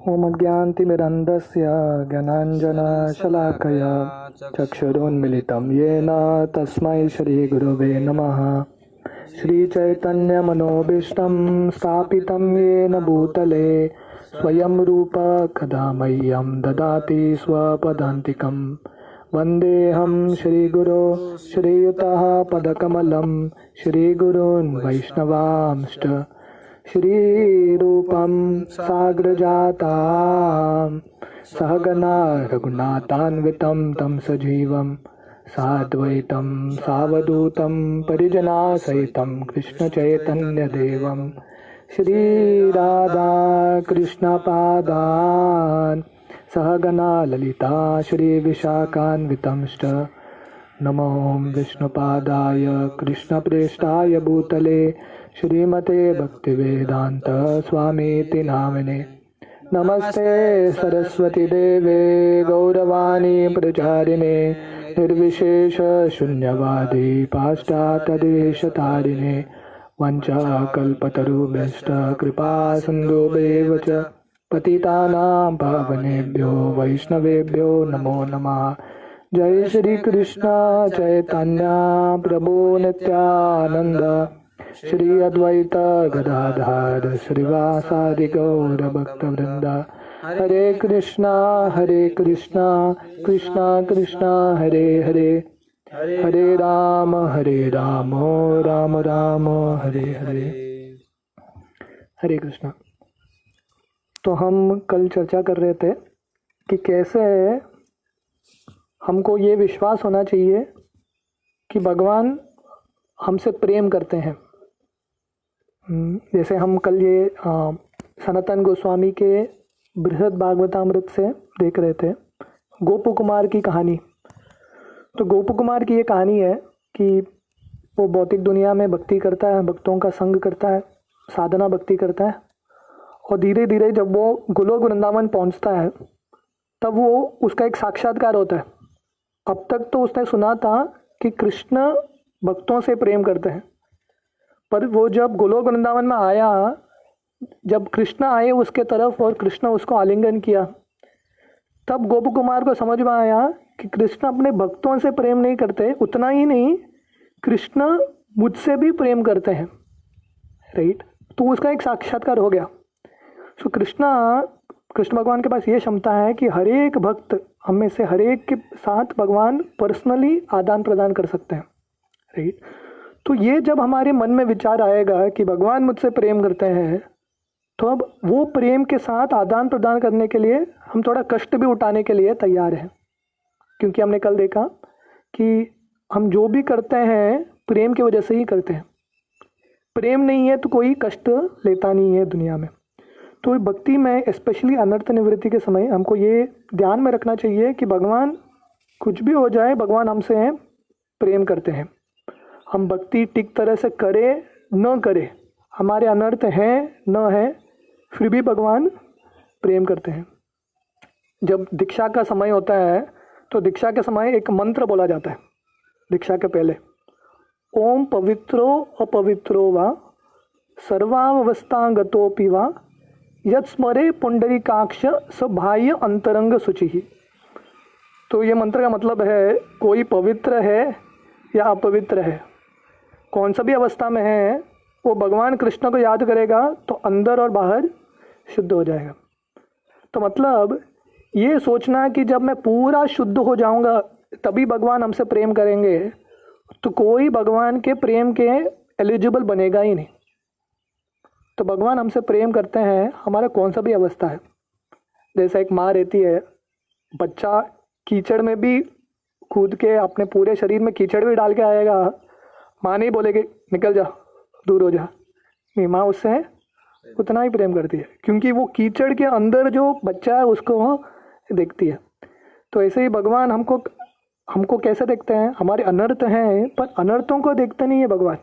ॐ अज्ञानतिमिरन्धस्य ज्ञानाञ्जनशलाकया चक्षुरुन्मिलितं येन तस्मै श्रीगुरवे नमः। श्रीचैतन्यमनोभीष्टं स्थापितं येन भूतले स्वयं रूप कदा मह्यं ददाति स्वपदान्तिकं। वन्देऽहं श्रीगुरो श्रीयुतः पदकमलं श्रीगुरून् वैष्णवांश्च श्रीरूपं साग्रजातां सहगना रघुनाथान्वितं तं सजीवं साद्वैतं सावधूतं परिजनासहितं कृष्णचैतन्यदेवं श्रीराधा कृष्णपादान् सहगना ललिता श्रीविशाखान्वितंश्च। नमो विष्णुपादाय कृष्णप्रेष्ठाय भूतले श्रीमते भक्तिवेदांत स्वामीति नामिने। नमस्ते सरस्वती देवे गौरवाणी प्रचारिणे निर्विशेष शून्यवादी पाश्चात्यदेशतारिणे वंचाकल्पतरुभ्यश्च कृपा सिन्धुभ्येव च पतितानां पावनेभ्यो वैष्णवेभ्यो नमो नमः। जय श्री कृष्ण चैतन्य प्रभु नित्यानंद श्री अद्वैत गदाधर श्रीवासादि गौर भक्तवृंद। हरे कृष्णा कृष्णा कृष्णा हरे हरे, हरे राम राम राम हरे हरे। हरे कृष्णा। तो हम कल चर्चा कर रहे थे कि कैसे हमको ये विश्वास होना चाहिए कि भगवान हमसे प्रेम करते हैं। जैसे हम कल ये सनातन गोस्वामी के बृहद भागवतामृत से देख रहे थे गोप कुमार की कहानी। तो गोप कुमार की ये कहानी है कि वो भौतिक दुनिया में भक्ति करता है, भक्तों का संग करता है, साधना भक्ति करता है, और धीरे धीरे जब वो गोलोक वृंदावन पहुंचता है तब वो उसका एक साक्षात्कार होता है। अब तक तो उसने सुना था कि कृष्ण भक्तों से प्रेम करते हैं, पर वो जब गोलोक वृंदावन में आया, जब कृष्ण आए उसके तरफ और कृष्ण उसको आलिंगन किया, तब गोप कुमार को समझ में आया कि कृष्ण अपने भक्तों से प्रेम नहीं करते, उतना ही नहीं कृष्ण मुझसे भी प्रेम करते हैं। राइट। तो उसका एक साक्षात्कार हो गया। सो कृष्ण भगवान के पास ये क्षमता है कि हर एक भक्त हम में से हर एक के साथ भगवान पर्सनली आदान प्रदान कर सकते हैं। राइट। तो ये जब हमारे मन में विचार आएगा कि भगवान मुझसे प्रेम करते हैं, तो अब वो प्रेम के साथ आदान प्रदान करने के लिए हम थोड़ा कष्ट भी उठाने के लिए तैयार हैं। क्योंकि हमने कल देखा कि हम जो भी करते हैं प्रेम की वजह से ही करते हैं। प्रेम नहीं है तो कोई कष्ट लेता नहीं है दुनिया में। तो भक्ति में स्पेशली अनर्थ निवृत्ति के समय हमको ये ध्यान में रखना चाहिए कि भगवान कुछ भी हो जाए, भगवान हमसे प्रेम करते हैं। हम भक्ति ठीक तरह से करें न करें, हमारे अनर्थ हैं न है, फिर भी भगवान प्रेम करते हैं। जब दीक्षा का समय होता है तो दीक्षा के समय एक मंत्र बोला जाता है दीक्षा के पहले, ओम पवित्रो अपवित्रो वा सर्वावस्थागतोपि वा यत् स्मरे पुंडरीकाक्ष सबाह्य अंतरंग शुचि। तो ये मंत्र का मतलब है कोई पवित्र है या अपवित्र है, कौन सा भी अवस्था में है, वो भगवान कृष्ण को याद करेगा तो अंदर और बाहर शुद्ध हो जाएगा। तो मतलब ये सोचना कि जब मैं पूरा शुद्ध हो जाऊंगा तभी भगवान हमसे प्रेम करेंगे, तो कोई भगवान के प्रेम के एलिजिबल बनेगा ही नहीं। तो भगवान हमसे प्रेम करते हैं हमारा कौन सा भी अवस्था है। जैसा एक माँ रहती है, बच्चा कीचड़ में भी कूद के अपने पूरे शरीर में कीचड़ भी डाल के आएगा, माँ नहीं बोलेगी निकल जा दूर हो जा, नहीं, माँ उससे उतना ही प्रेम करती है क्योंकि वो कीचड़ के अंदर जो बच्चा है उसको देखती है। तो ऐसे ही भगवान हमको कैसे देखते हैं, हमारे अनर्थ हैं पर अनर्थों को देखते नहीं है भगवान।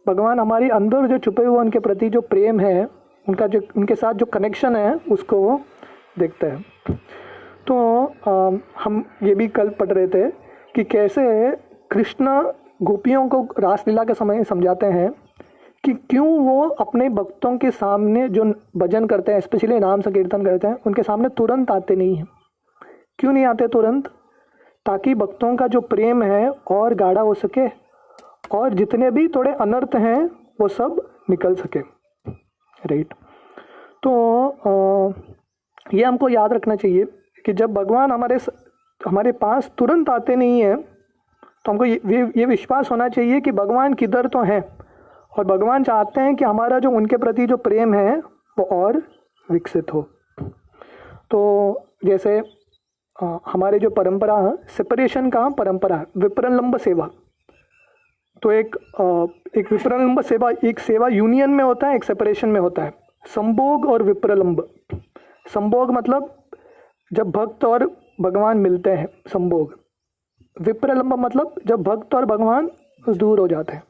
भगवान हमारे अंदर जो छुपे हुए उनके प्रति जो प्रेम है, उनका जो उनके साथ जो कनेक्शन है उसको देखते हैं। तो हम ये भी कल पढ़ रहे थे कि कैसे कृष्ण गोपियों को रासलीला के समय समझाते हैं कि क्यों वो अपने भक्तों के सामने जो भजन करते हैं, स्पेशली नाम संकीर्तन करते हैं, उनके सामने तुरंत आते नहीं हैं। क्यों नहीं आते तुरंत? ताकि भक्तों का जो प्रेम है और गाढ़ा हो सके और जितने भी थोड़े अनर्थ हैं वो सब निकल सके, राइट। तो ये हमको याद रखना चाहिए कि जब भगवान हमारे पास तुरंत आते नहीं हैं तो हमको ये विश्वास होना चाहिए कि भगवान किधर तो हैं और भगवान चाहते हैं कि हमारा जो उनके प्रति जो प्रेम है वो और विकसित हो। तो जैसे हमारे जो परंपरा है, सेपरेशन का परंपरा है, विप्रलंब सेवा। तो एक विप्रलंब सेवा, एक सेवा यूनियन में होता है, एक सेपरेशन में होता है। संभोग और विप्रलंब। संभोग मतलब जब भक्त और भगवान मिलते हैं, संभोग। विप्रलंब मतलब जब भक्त और भगवान दूर हो जाते हैं।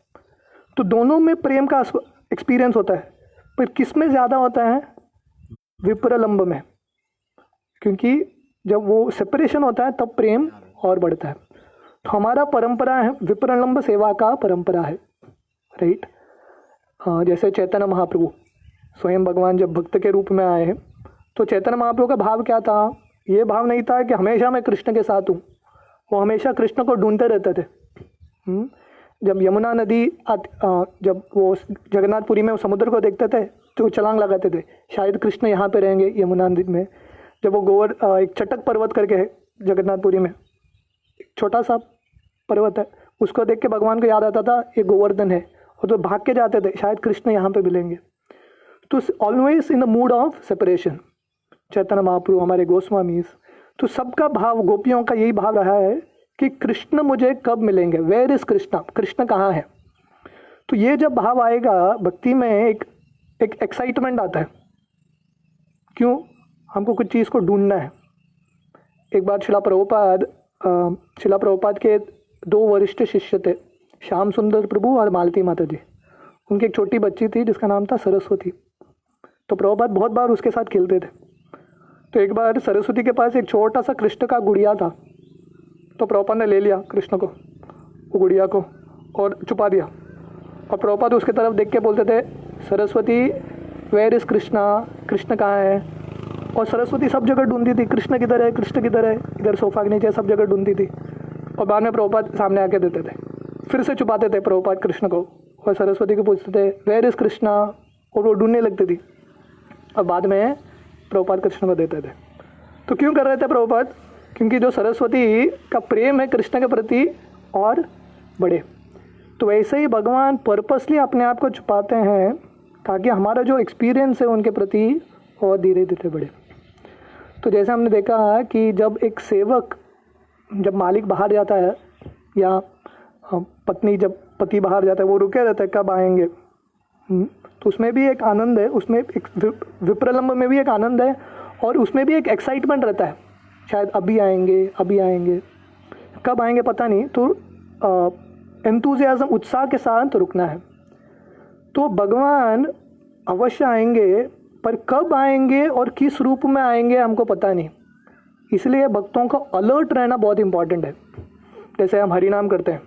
तो दोनों में प्रेम का एक्सपीरियंस होता है, पर किस में ज़्यादा होता है? विप्रलंब में, क्योंकि जब वो सेपरेशन होता है तब प्रेम और बढ़ता है। तो हमारा परंपरा है, विप्रलंब सेवा का परंपरा है, राइट। जैसे चैतन्य महाप्रभु स्वयं भगवान जब भक्त के रूप में आए हैं तो चैतन्य महाप्रभु का भाव क्या था? ये भाव नहीं था कि हमेशा मैं कृष्ण के साथ हूँ, वो हमेशा कृष्ण को ढूंढते रहते थे। जब यमुना नदी जब वो जगन्नाथपुरी में समुद्र को देखते थे तो छलांग लगाते थे, शायद कृष्ण यहाँ पे रहेंगे यमुना नदी में। जब वो एक चटक पर्वत करके है जगन्नाथपुरी में, एक छोटा सा पर्वत है, उसको देख के भगवान को याद आता था ये गोवर्धन है, और तो भाग के जाते थे, शायद कृष्ण यहाँ पे मिलेंगे। तो always in the mood of separation Chaitanya Mahaprabhu, हमारे गोस्वामीज। तो सबका भाव, गोपियों का यही भाव रहा है कि कृष्ण मुझे कब मिलेंगे, वेयर इज कृष्णा, कृष्ण कहाँ है। तो ये जब भाव आएगा भक्ति में, एक एक्साइटमेंट आता है। क्यों? हमको कुछ चीज़ को ढूंढना है। एक बार शिला प्रभुपाद के 2 वरिष्ठ शिष्य थे, श्याम सुंदर प्रभु और मालती माता जी। उनकी एक छोटी बच्ची थी जिसका नाम था सरस्वती। तो प्रभुपाद बहुत बार उसके साथ खेलते थे। तो एक बार सरस्वती के पास एक छोटा सा कृष्ण का गुड़िया था, तो प्रभुपाद ने ले लिया कृष्ण को, वो गुड़िया को, और छुपा दिया। और प्रभुपाद उसके तरफ देख के बोलते थे, सरस्वती वेयर इज कृष्णा, कृष्ण कहाँ है। और सरस्वती सब जगह ढूंढती थी, कृष्ण किधर है, कृष्ण किधर है, इधर सोफा के नीचे, सब जगह ढूंढती थी। और बाद में प्रभुपाद सामने आके देते थे, फिर से छुपाते थे प्रभुपाद कृष्ण को, और सरस्वती को पूछते थे वेयर इज कृष्णा, और वो ढूंढने लगती थी, और बाद में प्रभुपाद कृष्ण को देते थे। तो क्यों कर रहे थे प्रभुपाद? क्योंकि जो सरस्वती का प्रेम है कृष्ण के प्रति और बढ़े। तो वैसे ही भगवान पर्पसली अपने आप को छुपाते हैं ताकि हमारा जो एक्सपीरियंस है उनके प्रति और धीरे धीरे बढ़े। तो जैसे हमने देखा कि जब एक सेवक, जब मालिक बाहर जाता है या पत्नी, जब पति बाहर जाता है, वो रुके रहते हैं कब आएंगे। तो उसमें भी एक आनंद है, उसमें एक विप्रलंब में भी एक आनंद है, और उसमें भी एक एक्साइटमेंट रहता है, शायद अभी आएंगे, अभी आएंगे, कब आएंगे पता नहीं। तो एंथुसियाज्म, उत्साह के साथ रुकना है। तो भगवान अवश्य आएंगे, पर कब आएंगे और किस रूप में आएंगे हमको पता नहीं। इसलिए भक्तों को अलर्ट रहना बहुत इंपॉर्टेंट है। जैसे हम हरिनाम करते हैं,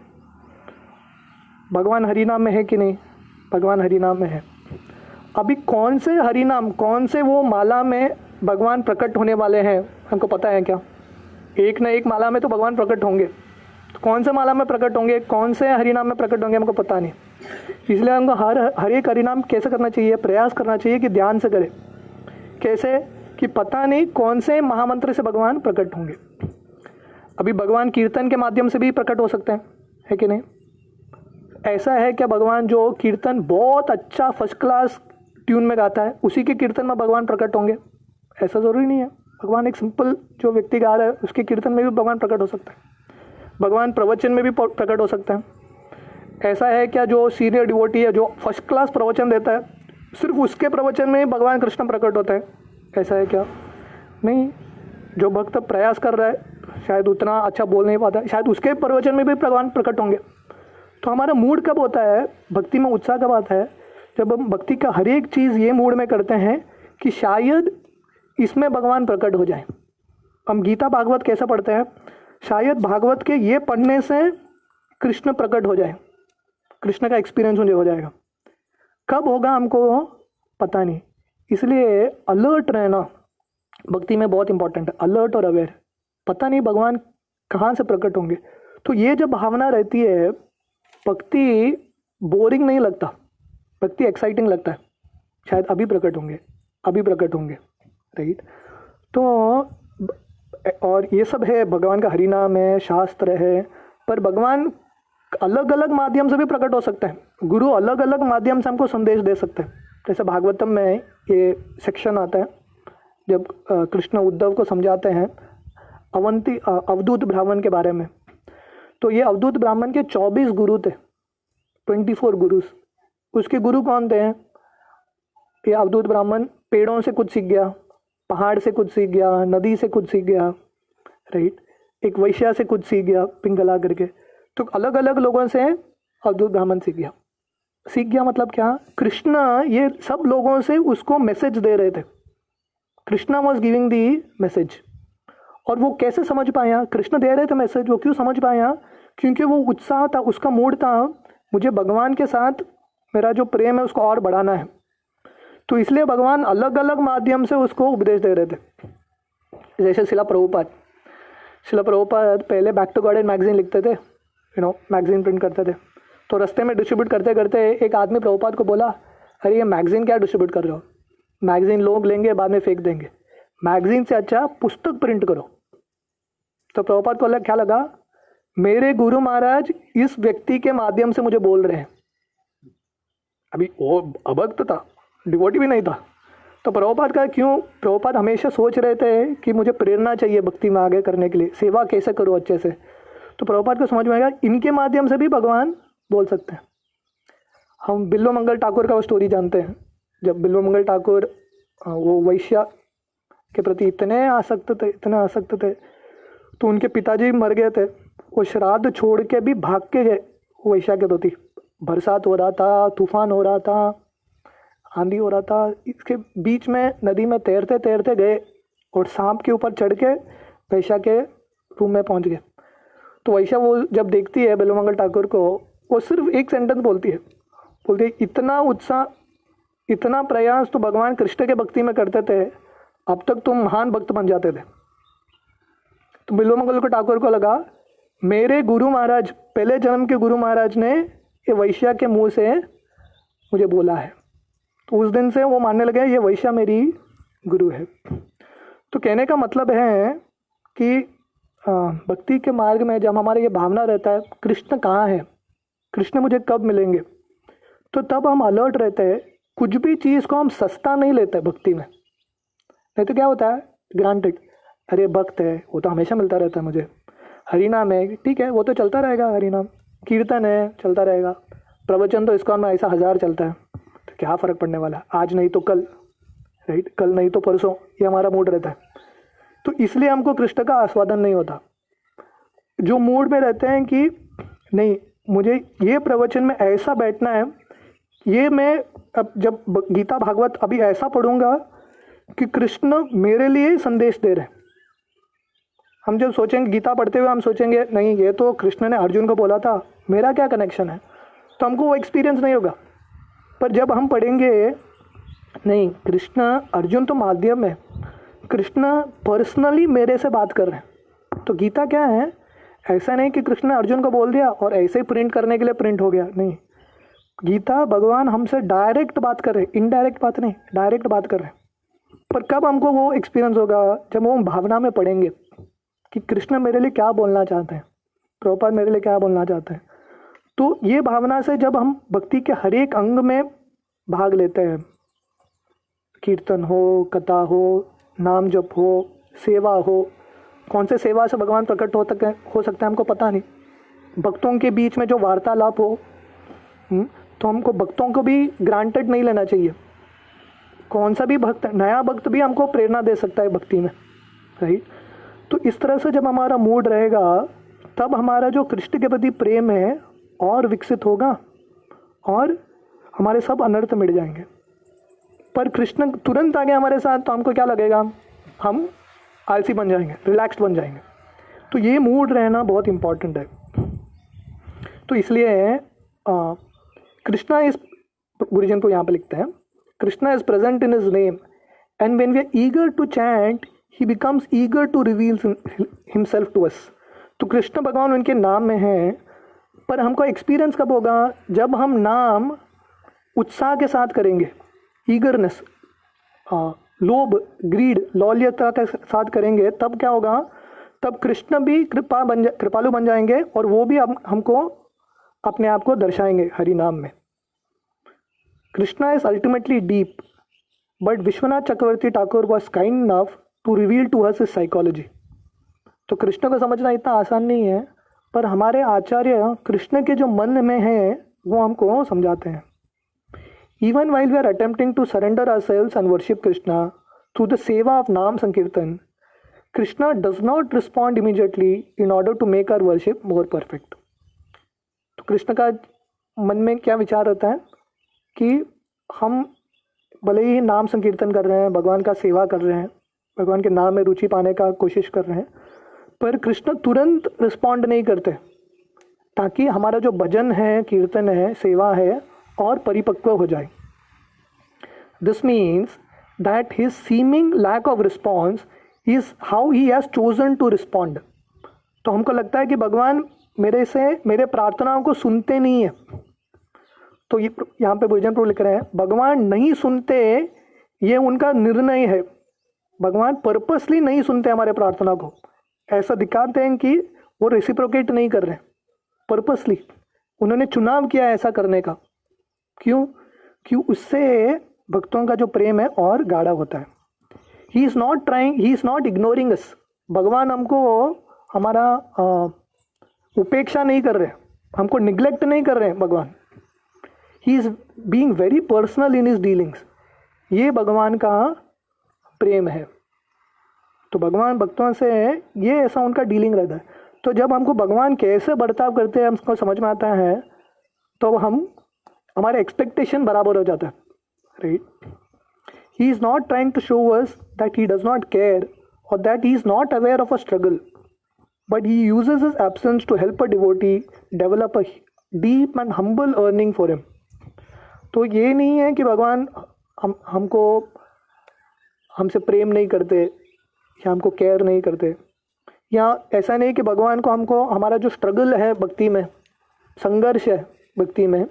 भगवान हरिनाम में है कि नहीं? भगवान हरिनाम में है। अभी कौन से हरिनाम, कौन से वो माला में भगवान प्रकट होने वाले हैं हमको पता है क्या? एक न एक माला में तो भगवान प्रकट होंगे। तो कौन से माला में प्रकट होंगे, कौन से हरिनाम में प्रकट होंगे, हमको पता नहीं। इसलिए हमको हर एक हरिनाम कैसे करना चाहिए? प्रयास करना चाहिए कि ध्यान से करें। कैसे? कि पता नहीं कौन से महामंत्र से भगवान प्रकट होंगे। अभी भगवान कीर्तन के माध्यम से भी प्रकट हो सकते हैं, है कि नहीं? ऐसा है क्या भगवान जो कीर्तन बहुत अच्छा फर्स्ट क्लास ट्यून में गाता है, उसी के कीर्तन में भगवान प्रकट होंगे? ऐसा ज़रूरी नहीं है। भगवान एक सिंपल जो व्यक्ति गा रहा है उसके कीर्तन में भी भगवान प्रकट हो सकता है। भगवान प्रवचन में भी प्रकट हो सकता है। ऐसा है क्या जो सीनियर डिवोटी है, जो फर्स्ट क्लास प्रवचन देता है, सिर्फ उसके प्रवचन में भगवान कृष्ण प्रकट होता है? ऐसा है क्या? नहीं। जो भक्त प्रयास कर रहा है, शायद उतना अच्छा बोल नहीं पाता है, शायद उसके प्रवचन में भी भगवान प्रकट होंगे। तो हमारा मूड कब होता है, भक्ति में उत्साह कब आता है? जब हम भक्ति का हर एक चीज़ ये मूड में करते हैं कि शायद इसमें भगवान प्रकट हो जाए। हम गीता भागवत कैसे पढ़ते हैं? शायद भागवत के ये पढ़ने से कृष्ण प्रकट हो जाए, कृष्ण का एक्सपीरियंस मुझे हो जाएगा। कब होगा हमको पता नहीं। इसलिए अलर्ट रहना भक्ति में बहुत इंपॉर्टेंट है, अलर्ट और अवेयर। पता नहीं भगवान कहाँ से प्रकट होंगे। तो ये जब भावना रहती है, भक्ति बोरिंग नहीं लगता, भक्ति एक्साइटिंग लगता है। शायद अभी प्रकट होंगे, अभी प्रकट होंगे, राइट। तो और ये सब है, भगवान का हरि नाम है, शास्त्र है, पर भगवान अलग अलग माध्यम से भी प्रकट हो सकते हैं। गुरु अलग अलग माध्यम से हमको संदेश दे सकते हैं। जैसे भागवतम में ये सेक्शन आता है जब कृष्ण उद्धव को समझाते हैं अवधूत ब्राह्मण के बारे में। तो ये अवधूत ब्राह्मण के 24 गुरु थे, 24 गुरुस। उसके गुरु कौन थे? ये अवधूत ब्राह्मण पेड़ों से कुछ सीख गया, पहाड़ से कुछ सीख गया, नदी से कुछ सीख गया, राइट। एक वैश्या से कुछ सीख गया, पिंगला करके। तो अलग अलग लोगों से अवधूत ब्राह्मण सीख गया। सीख गया मतलब क्या? कृष्ण ये सब लोगों से उसको मैसेज दे रहे थे। Krishna was giving the message. और वो कैसे समझ पाया? कृष्ण दे रहे थे मैसेज, वो क्यों समझ पाया? क्योंकि वो उत्साह था, उसका मूड था, मुझे भगवान के साथ मेरा जो प्रेम है उसको और बढ़ाना है। तो इसलिए भगवान अलग अलग माध्यम से उसको उपदेश दे रहे थे। जैसे शिला प्रभुपाद पहले बैक टू गॉडेड मैगजीन लिखते थे, मैगजीन प्रिंट करते थे। तो रास्ते में डिस्ट्रीब्यूट करते करते एक आदमी प्रभुपाद को बोला, अरे ये मैगजीन क्या डिस्ट्रीब्यूट कर रहे हो? मैगजीन लोग लेंगे, बाद में फेंक देंगे, मैगजीन से अच्छा पुस्तक प्रिंट करो। तो प्रभुपाद को क्या लगा, मेरे गुरु महाराज इस व्यक्ति के माध्यम से मुझे बोल रहे हैं। अभी वो अभक्त था, डिवोटी भी नहीं था। तो प्रभुपाद का क्यों? प्रभुपाद हमेशा सोच रहे थे कि मुझे प्रेरणा चाहिए भक्ति में आगे करने के लिए, सेवा कैसे करूँ अच्छे से। तो प्रभुपाद को समझ में आएगा इनके माध्यम से भी भगवान बोल सकते हैं। हम बिल्लो मंगल ठाकुर का वो स्टोरी जानते हैं। जब बिल्लो मंगल ठाकुर वो वैश्या के प्रति इतने आसक्त थे, तो उनके पिताजी मर गए थे। वो श्राद्ध छोड़ के भी भाग के गए वैश्या के प्रति। बरसात हो रहा था, तूफान हो रहा था, आंधी हो रहा था। इसके बीच में नदी में तैरते तैरते गए और सांप के ऊपर चढ़ के वैश्या के रूम में पहुंच गए। तो वैश्या वो जब देखती है बिल्लो मंगल ठाकुर को, वो सिर्फ एक सेंटेंस बोलती है, इतना उत्साह, इतना प्रयास तो भगवान कृष्ण के भक्ति में करते थे, अब तक तुम महान भक्त बन जाते थे। तो बिल्लो मंगल को ठाकुर को लगा मेरे गुरु महाराज, पहले जन्म के गुरु महाराज ने ये वैश्या के मुंह से मुझे बोला है। तो उस दिन से वो मानने लगे ये वैश्या मेरी गुरु है। तो कहने का मतलब है कि भक्ति के मार्ग में जब हमारे ये भावना रहता है कृष्ण कहाँ है, कृष्ण मुझे कब मिलेंगे, तो तब हम अलर्ट रहते हैं। कुछ भी चीज़ को हम सस्ता नहीं लेते भक्ति में। नहीं तो क्या होता है, ग्रांटेड, अरे भक्त है वो तो हमेशा मिलता रहता है मुझे, हरिनाम है ठीक है वो तो चलता रहेगा, हरिनाम कीर्तन है चलता रहेगा, प्रवचन तो इस्कॉन में ऐसा 1000 चलता है, तो क्या फ़र्क पड़ने वाला है, आज नहीं तो कल, राइट, कल नहीं तो परसों, ये हमारा मूड रहता है। तो इसलिए हमको कृष्ण का आस्वादन नहीं होता। जो मूड में रहते हैं कि नहीं मुझे ये प्रवचन में ऐसा बैठना है, ये मैं अब जब गीता भागवत अभी ऐसा पढ़ूंगा कि कृष्ण मेरे लिए संदेश दे रहे हैं। हम जब सोचेंगे गीता पढ़ते हुए हम सोचेंगे नहीं ये तो कृष्ण ने अर्जुन को बोला था, मेरा क्या कनेक्शन है, तो हमको वो एक्सपीरियंस नहीं होगा। पर जब हम पढ़ेंगे नहीं कृष्ण, अर्जुन तो माध्यम है, कृष्ण पर्सनली मेरे से बात कर रहे हैं। तो गीता क्या है, ऐसा नहीं कि कृष्ण ने अर्जुन को बोल दिया और ऐसे ही प्रिंट करने के लिए प्रिंट हो गया, नहीं। गीता भगवान हमसे डायरेक्ट बात कर रहे हैं, इनडायरेक्ट बात नहीं, डायरेक्ट बात कर रहे हैं। पर कब हमको वो एक्सपीरियंस होगा, जब वो भावना में पढ़ेंगे कि कृष्ण मेरे लिए क्या बोलना चाहते हैं, प्रभुपाद मेरे लिए क्या बोलना चाहते हैं। तो ये भावना से जब हम भक्ति के हर एक अंग में भाग लेते हैं, कीर्तन हो, कथा हो, नाम जप हो, सेवा हो, कौन से सेवा से भगवान प्रकट हो सकता है हमको पता नहीं। भक्तों के बीच में जो वार्तालाप हो, तो हमको भक्तों को भी ग्रांटेड नहीं लेना चाहिए। कौन सा भी भक्त, नया भक्त भी हमको प्रेरणा दे सकता है भक्ति में, राइट। तो इस तरह से जब हमारा मूड रहेगा तब हमारा जो कृष्ण के प्रति प्रेम है और विकसित होगा और हमारे सब अनर्थ मिट जाएंगे। पर कृष्ण तुरंत आ गए हमारे साथ तो हमको क्या लगेगा, हम आलसी बन जाएंगे, रिलैक्स्ड बन जाएंगे। तो ये मूड रहना बहुत इम्पॉर्टेंट है। तो इसलिए कृष्णा इज गुरुजन को यहाँ पे लिखते हैं, Krishna is present in his name and when we are eager to chant he becomes eager to reveal himself to us. तो कृष्ण भगवान उनके नाम में हैं, पर हमको एक्सपीरियंस कब होगा? जब हम नाम उत्साह के साथ करेंगे, ईगरनेस, लोभ, ग्रीड, लौल्यता के साथ करेंगे, तब क्या होगा? तब कृष्ण भी कृपालु बन जाएंगे और वो भी हमको अपने आप को दर्शाएंगे हरि नाम में। Krishna is ultimately deep, but Vishwanath Chakravarti Thakur was kind enough to reveal to us his psychology. तो कृष्ण को समझना इतना आसान नहीं है, पर हमारे आचार्य कृष्ण के जो मन में है वो हमको समझाते हैं। Even while we are attempting to surrender ourselves and worship Krishna through the seva of naam sankirtan, Krishna does not respond immediately in order to make our worship more perfect. तो कृष्ण का मन में क्या विचार रहता है कि हम भले ही नाम संकीर्तन कर रहे हैं, भगवान का सेवा कर रहे हैं, भगवान के नाम में रुचि पाने का कोशिश कर रहे हैं, पर कृष्ण तुरंत रिस्पॉन्ड नहीं करते, ताकि हमारा जो भजन है, कीर्तन है, सेवा है और परिपक्व हो जाए। This means that his seeming lack of response is how he has chosen to respond. तो हमको लगता है कि भगवान मेरे प्रार्थनाओं को सुनते नहीं है। तो ये यहाँ पे भोजन प्रभु लिख रहे हैं, भगवान नहीं सुनते, ये उनका निर्णय है। भगवान पर्पसली नहीं सुनते हमारे प्रार्थना को, ऐसा दिखाते हैं कि वो रेसिप्रोकेट नहीं कर रहे, पर्पसली उन्होंने चुनाव किया ऐसा करने का। क्यों? क्यों? उससे भक्तों का जो प्रेम है और गाढ़ा होता है। He is not trying, he is not ignoring us. भगवान हमको हमारा उपेक्षा नहीं कर रहे, हमको निग्लेक्ट नहीं कर रहे हैं भगवान। He is being very personal in his dealings. ये भगवान का प्रेम है। तो भगवान भक्तों से ये ऐसा उनका डीलिंग रहता है। तो जब हमको भगवान कैसे बर्ताव करते हैं हमको समझ में आता है, तो हमारे एक्सपेक्टेशन बराबर हो जाता है, right. He is not trying to show us that he does not care और that he is not aware of a struggle, but he uses his absence to help a devotee develop a deep and humble yearning for him. तो ये नहीं है कि भगवान हमसे प्रेम नहीं करते या हमको केयर नहीं करते, या ऐसा नहीं कि भगवान को हमको हमारा जो स्ट्रगल है भक्ति में, संघर्ष है भक्ति में,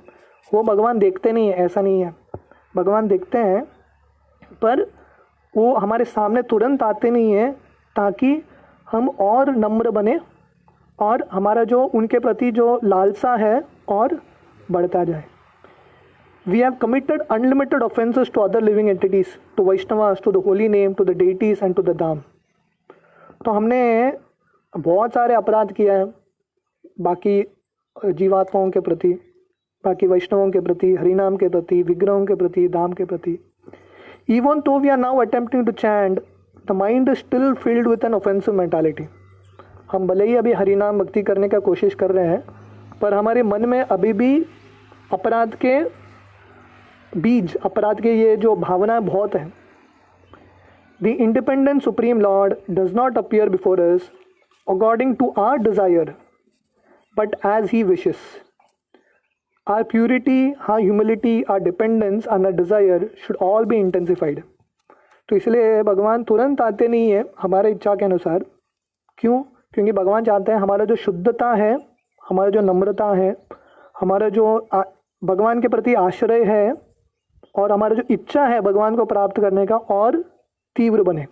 वो भगवान देखते नहीं है, ऐसा नहीं है। भगवान देखते हैं, पर वो हमारे सामने तुरंत आते नहीं है, ताकि हम और नम्र बने और हमारा जो उनके प्रति जो लालसा है और बढ़ता जाए। We have committed unlimited offences to other living entities, to Vaishnavas, to the holy name, to the deities and to the dham. तो हमने बहुत सारे अपराध किया है बाकी जीवात्माओं के प्रति, बाकी वैष्णवों के प्रति, हरिनाम के प्रति, विग्रहों के प्रति, धाम के प्रति। Even though we are now attempting to chant, the mind is still filled with an offensive mentality. हम भले ही अभी हरिनाम भक्ति करने का कोशिश कर रहे हैं, पर हमारे मन में अभी भी अपराध के बीज, अपराध के ये जो भावनाएं बहुत हैं। The independent supreme lord does not appear before us according to our desire, but as he wishes. Our purity, our humility, our dependence and our desire should all be intensified. तो इसलिए भगवान तुरंत आते नहीं है हमारे इच्छा के अनुसार। क्यों? क्योंकि भगवान चाहते हैं हमारा जो शुद्धता है, हमारा जो नम्रता है, हमारा जो भगवान के प्रति आश्रय है और हमारा जो इच्छा है भगवान को प्राप्त करने का, और तीव्र बने।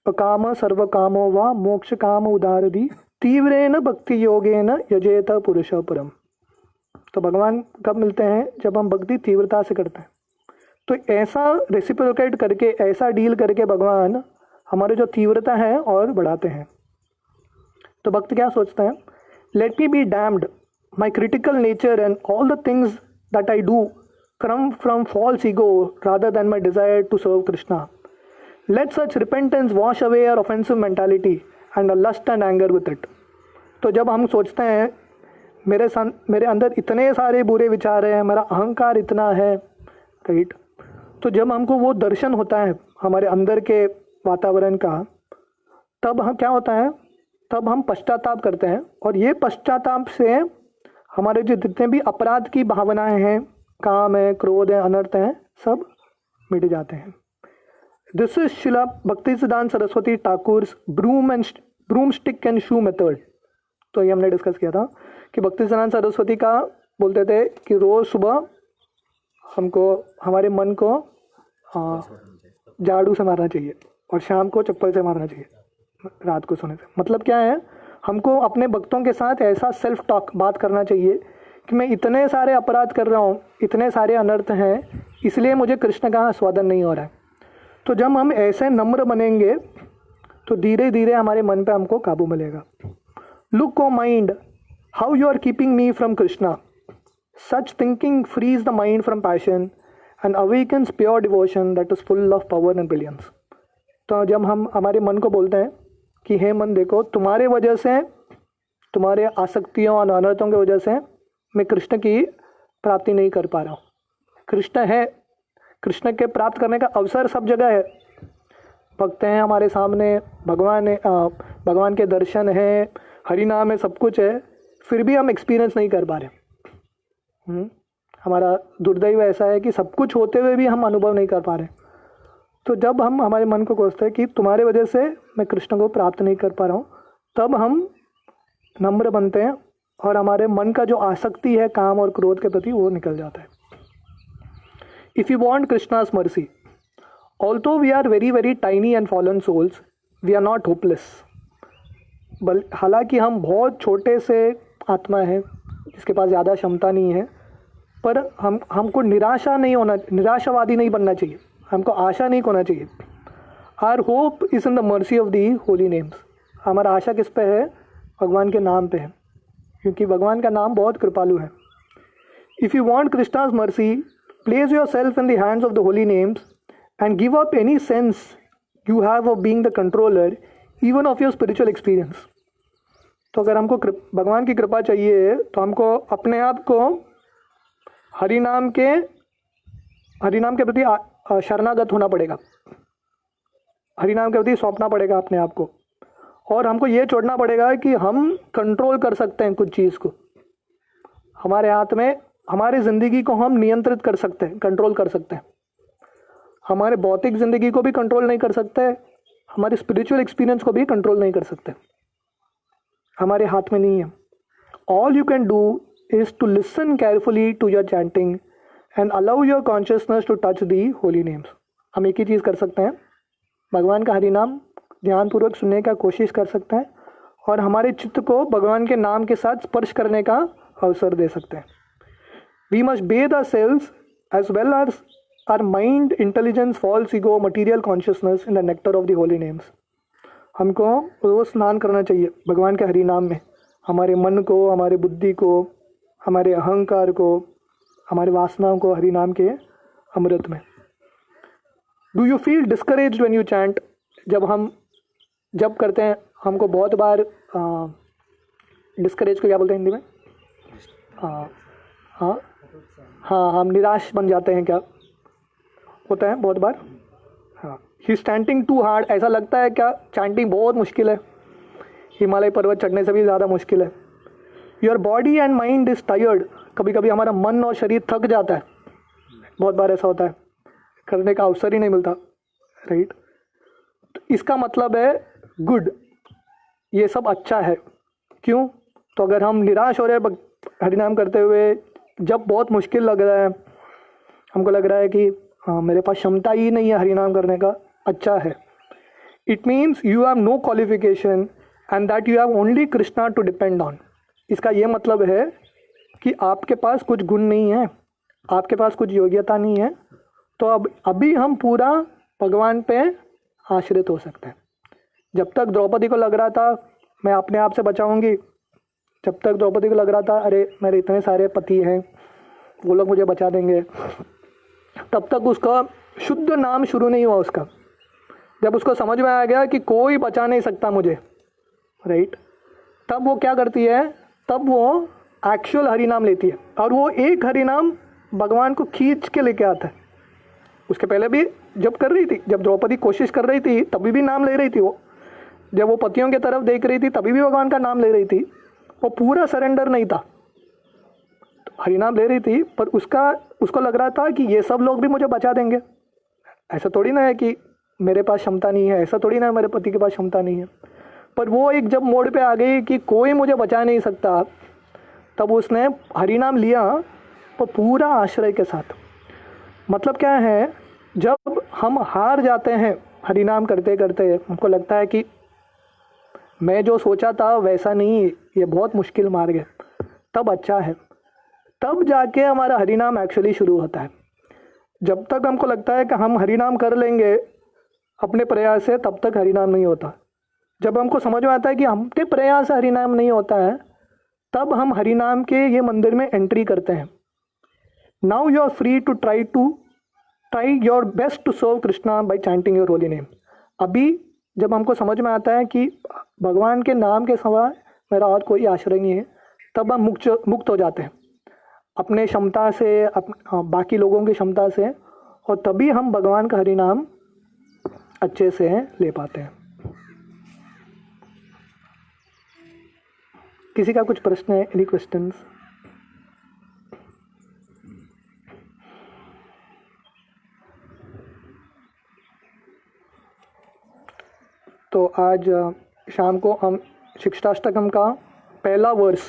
अकाम सर्व कामो वा मोक्ष काम उदारदी तीव्रेन भक्ति योगेन यजेत पुरुष परम। तो भगवान कब मिलते हैं? जब हम भक्ति तीव्रता से करते हैं। तो ऐसा रेसिप्रोकेट करके, ऐसा डील करके भगवान हमारे जो तीव्रता है और बढ़ाते हैं। तो भक्त क्या सोचते हैं? Let me be damned, my critical nature and all the things that I do come from false ego rather than my desire to serve Krishna. Let such repentance wash away our offensive mentality and a lust and anger with it. तो जब हम सोचते हैं मेरे अंदर इतने सारे बुरे विचार हैं, मेरा अहंकार इतना है, राइट, तो जब हमको वो दर्शन होता है हमारे अंदर के वातावरण का, तब हम क्या होता है, तब हम पश्चाताप करते हैं, और ये पश्चाताप से हमारे जो जितने भी अपराध की भावनाएं हैं, काम है, क्रोध है, अनर्थ हैं, सब मिट जाते हैं। This is Shrila Bhaktisiddhanta Saraswati Thakur broom stick and shoe method. तो ये हमने डिस्कस किया था कि भक्तिसिद्धांत सरस्वती का बोलते थे कि रोज़ सुबह हमको हमारे मन को झाड़ू से मारना चाहिए और शाम को चप्पल से मारना चाहिए रात को सोने से। मतलब क्या है, हमको अपने भक्तों के साथ ऐसा सेल्फ टॉक बात करना चाहिए कि मैं इतने सारे अपराध कर रहा हूँ, इतने सारे अनर्थ हैं, इसलिए मुझे कृष्ण का आस्वादन नहीं हो रहा है। तो जब हम ऐसे नम्र बनेंगे तो धीरे धीरे हमारे मन पे हमको काबू मिलेगा। Look O mind how you are keeping me from Krishna, such thinking frees the mind from passion and awakens pure devotion that is full of power and brilliance. तो जब हम हमारे मन को बोलते हैं कि हे मन देखो, तुम्हारे वजह से, तुम्हारे आसक्तियों और अनर्थों की वजह से मैं कृष्ण की प्राप्ति नहीं कर पा रहा हूँ। कृष्ण है, कृष्ण के प्राप्त करने का अवसर सब जगह है, भक्त हैं हमारे सामने, भगवान है, भगवान के दर्शन है, हरि नाम है, सब कुछ है, फिर भी हम एक्सपीरियंस नहीं कर पा रहे। हमारा दुर्दैव ऐसा है कि सब कुछ होते हुए भी हम अनुभव नहीं कर पा रहे। तो जब हम हमारे मन को कोसते हैं कि तुम्हारे वजह से मैं कृष्ण को प्राप्त नहीं कर पा रहा हूँ, तब हम नम्र बनते हैं और हमारे मन का जो आसक्ति है काम और क्रोध के प्रति वो निकल जाता है। If you want Krishna's mercy, although we are very very tiny and fallen souls, we are not hopeless. हालांकि हम बहुत छोटे से आत्मा हैं जिसके पास ज़्यादा क्षमता नहीं है, पर हमको निराशावादी नहीं बनना चाहिए, हमको आशा नहीं खोना चाहिए। Our hope is in the mercy of the holy names. हमारा आशा किस पे है? भगवान के नाम पे है, क्योंकि भगवान का नाम बहुत कृपालु है। If you want Krishna's mercy, place your self in the hands of the Holi names and give up any sense you have of being the controller even of your spiritual experience. तो अगर हमको भगवान की कृपा चाहिए तो हमको अपने आप को हरि नाम के प्रति शरणागत होना पड़ेगा, हरि नाम के प्रति सौंपना पड़ेगा अपने आप को, और हमको ये छोड़ना पड़ेगा कि हम कंट्रोल कर सकते हैं कुछ चीज़ को। हमारे हाथ में, हमारी ज़िंदगी को हम नियंत्रित कर सकते हैं, कंट्रोल कर सकते हैं। हमारे भौतिक ज़िंदगी को भी कंट्रोल नहीं कर सकते, हमारे स्पिरिचुअल एक्सपीरियंस को भी कंट्रोल नहीं कर सकते, हमारे हाथ में नहीं है। All you can do is to listen carefully to your chanting and allow your consciousness to touch the holy names. हम एक ही चीज़ कर सकते हैं, भगवान का हरि नाम ध्यानपूर्वक सुनने का कोशिश कर सकते हैं और हमारे चित्त को भगवान के नाम के साथ स्पर्श करने का अवसर दे सकते हैं। We must bathe ourselves as well as our mind, intelligence, false ego, material consciousness in the nectar of the holy names। हमको रोज स्नान करना चाहिए भगवान के हरि नाम में, हमारे मन को, हमारे बुद्धि को, हमारे अहंकार को, हमारे वासनाओं को हरि नाम के अमृत में। Do you feel discouraged when you chant? जब करते हैं हमको बहुत बार डिस्करेज को क्या बोलते हैं हिंदी में? हाँ, हम निराश बन जाते हैं, क्या होता है बहुत बार? हाँ, ही स्टैंटिंग टू हार्ड, ऐसा लगता है क्या चैंटिंग बहुत मुश्किल है, हिमालय पर्वत चढ़ने से भी ज़्यादा मुश्किल है। Your body and mind is tired, कभी कभी हमारा मन और शरीर थक जाता है, बहुत बार ऐसा होता है, करने का अवसर ही नहीं मिलता, राइट? तो इसका मतलब है गुड, ये सब अच्छा है। क्यों? तो अगर हम निराश हो रहे हैं हरिनाम करते हुए, जब बहुत मुश्किल लग रहा है, हमको लग रहा है कि मेरे पास क्षमता ही नहीं है हरिनाम करने का, अच्छा है। It means you have no qualification and that you have only Krishna to depend on. इसका ये मतलब है कि आपके पास कुछ गुण नहीं है, आपके पास कुछ योग्यता नहीं है, तो अभी हम पूरा भगवान पे आश्रित हो सकते हैं। जब तक द्रौपदी को लग रहा था मैं अपने आप से बचाऊंगी, जब तक द्रौपदी को लग रहा था अरे मेरे इतने सारे पति हैं, वो लोग मुझे बचा देंगे, तब तक उसका शुद्ध नाम शुरू नहीं हुआ उसका। जब उसको समझ में आ गया कि कोई बचा नहीं सकता मुझे, राइट, तब वो क्या करती है? तब वो एक्चुअल हरि नाम लेती है, और वो एक हरि नाम भगवान को खींच के लेके आता है। उसके पहले भी जब कर रही थी, जब द्रौपदी कोशिश कर रही थी तभी भी नाम ले रही थी वो, जब वो पतियों की तरफ देख रही थी तभी भी भगवान का नाम ले रही थी, वो पूरा सरेंडर नहीं था, हरिनाम ले रही थी, पर उसको लग रहा था कि ये सब लोग भी मुझे बचा देंगे। ऐसा थोड़ी ना है कि मेरे पास क्षमता नहीं है, ऐसा थोड़ी ना है मेरे पति के पास क्षमता नहीं है। पर वो एक जब मोड़ पे आ गई कि कोई मुझे बचा नहीं सकता, तब उसने हरिनाम लिया, पर पूरा आश्रय के साथ। मतलब क्या है, जब हम हार जाते हैं हरिनाम करते करते, हमको लगता है कि मैं जो सोचा था वैसा नहीं, ये बहुत मुश्किल मार्ग है, तब अच्छा है, तब जाके हमारा हरिनाम एक्चुअली शुरू होता है। जब तक हमको लगता है कि हम हरिनाम कर लेंगे अपने प्रयास से, तब तक हरिनाम नहीं होता। जब हमको समझ में आता है कि हमके प्रयास से हरिनाम नहीं होता है, तब हम हरिनाम के ये मंदिर में एंट्री करते हैं। Now you are free to try your best to serve Krishna by chanting your holy name. अभी जब हमको समझ में आता है कि भगवान के नाम के सिवा मेरा और कोई आश्रय नहीं है, तब हम मुक्त हो जाते हैं अपने क्षमता से, बाकी लोगों की क्षमता से, और तभी हम भगवान का हरिनाम अच्छे से ले पाते हैं। किसी का कुछ प्रश्न है? Any questions? तो आज शाम को हम शिक्षाष्टकम का पहला वर्ष,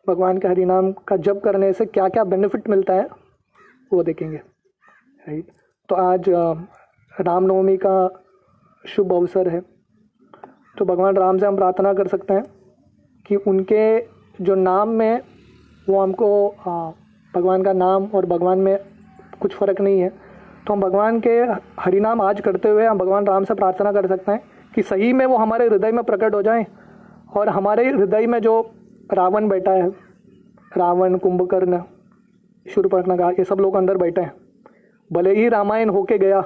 भगवान के हरिनाम का जप करने से क्या क्या बेनिफिट मिलता है वो देखेंगे, राइट। तो आज रामनवमी का शुभ अवसर है, तो भगवान राम से हम प्रार्थना कर सकते हैं कि उनके जो नाम में, वो हमको भगवान का नाम और भगवान में कुछ फ़र्क नहीं है, तो हम भगवान के हरिनाम आज करते हुए हम भगवान राम से प्रार्थना कर सकते हैं कि सही में वो हमारे हृदय में प्रकट हो जाएं, और हमारे हृदय में जो रावण बैठा है, रावण, कुंभकर्ण, शूर्पणखा, ये सब लोग अंदर बैठे हैं। भले ही रामायण होके गया,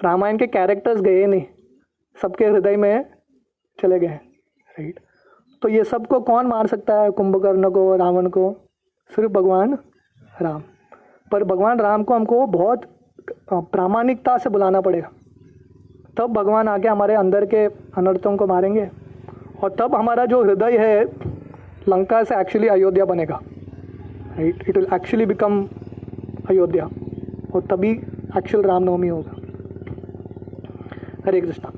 रामायण के कैरेक्टर्स गए नहीं, सबके हृदय में चले गए, राइट। तो ये सबको कौन मार सकता है? कुंभकर्ण को, रावण को? सिर्फ भगवान राम। पर भगवान राम को हमको बहुत प्रामाणिकता से बुलाना पड़ेगा, तब भगवान आके हमारे अंदर के अनर्थों को मारेंगे, और तब हमारा जो हृदय है लंका से एक्चुअली अयोध्या बनेगा, right. It will actually become Ayodhya, और तभी एक्चुअल रामनवमी होगा। हरे कृष्णा।